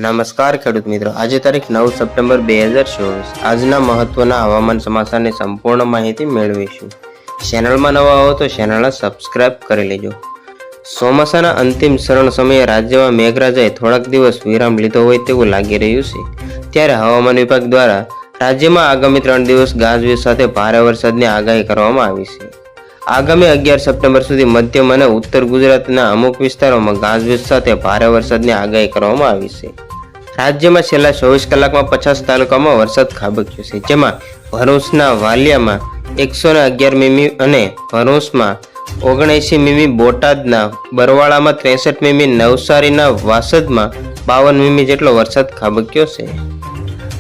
નમસ્કાર ખેડૂત મિત્રો, આજે તારીખ 9 સપ્ટેમ્બર 2024 આજના મહત્વના હવામાન સમાચારની સંપૂર્ણ માહિતી મેળવીશું. ચેનલમાં નવા હો તો ચેનલને સબસ્ક્રાઇબ કરી લેજો. ચોમાસાના અંતિમ ચરણ સમયે રાજ્યમાં મેઘરાજાએ થોડાક દિવસ વિરામ લીધો હોય તેવું લાગી રહ્યું છે. ત્યારે હવામાન વિભાગ દ્વારા રાજ્યમાં આગામી 3 દિવસ ગાજવીજ સાથે ભારે વરસાદની આગાહી કરવામાં આવી છે. આગામી 11 સપ્ટેમ્બર સુધી મધ્યમ અને ઉત્તર ગુજરાતના અમુક વિસ્તારોમાં ગાજવીજ સાથે ભારે વરસાદની આગાહી કરવામાં આવી છે. રાજ્યમાં છેલ્લા 24 કલાકમાં 50 તાલુકામાં વરસાદ ખાબક્યો છે, જેમાં ભરૂચના વાલિયામાં 111 મીમી અને ભરૂચમાં 79 મીમી, બોટાદના બરવાળામાં 63 મીમી, નવસારીના વાસદમાં 52 મીમી જેટલો વરસાદ ખાબક્યો છે.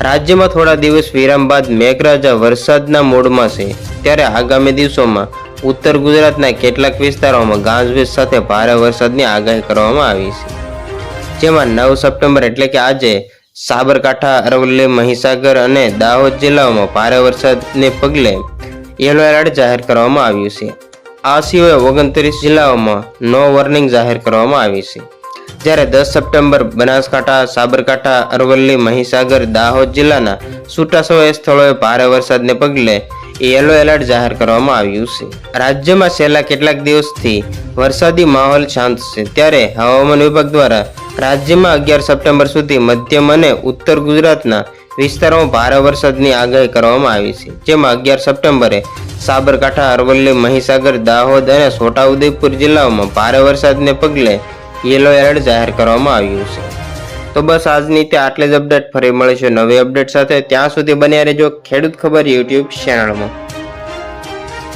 રાજ્યમાં થોડા દિવસ વિરામ બાદ મેઘરાજા વરસાદના મૂડમાં છે, ત્યારે આગામી દિવસોમાં ઉત્તર ગુજરાતના કેટલાક વિસ્તારોમાં ગાજવીજ સાથે ભારે વરસાદની આગાહી કરવામાં આવી છે. જેમાં 9 સપ્ટેમ્બર એટલે કે આજે સાબરકાંઠા, અરવલ્લી, મહીસાગર અને દાહોદ જિલ્લાઓમાં ભારે વરસાદને પગલે યલો એલર્ટ જાહેર કરવામાં આવ્યું છે. આ સિવાય 29 જિલ્લાઓમાં નો વોર્નિંગ જાહેર કરવામાં આવી છે. જ્યારે 10 સપ્ટેમ્બર બનાસકાંઠા, સાબરકાંઠા, અરવલ્લી, મહીસાગર, દાહોદ જિલ્લાના છૂટાછવાયા સ્થળોએ ભારે વરસાદને પગલે યલો એલર્ટ જાહેર કરવામાં આવ્યું છે. રાજ્યમાં છેલ્લા કેટલાક દિવસથી વરસાદી માહોલ શાંત છે, ત્યારે હવામાન વિભાગ દ્વારા રાજ્યમાં 11 સપ્ટેમ્બર સુધી મધ્યમ અને ઉત્તર ગુજરાતના વિસ્તારોમાં ભારે વરસાદની આગાહી કરવામાં આવી છે. જેમાં 11 સપ્ટેમ્બરે સાબરકાંઠા, અરવલ્લી, મહીસાગર, દાહોદ અને છોટાઉદેપુર જિલ્લાઓમાં ભારે વરસાદને પગલે યલો એલર્ટ જાહેર કરવામાં આવ્યું છે. તો બસ આજની તે આટલી જ અપડેટ. ફરી મળીશું નવી અપડેટ સાથે. ત્યાં સુધી બન્યા રહેજો ખેડૂત ખબર યુટ્યુબ ચેનલમાં.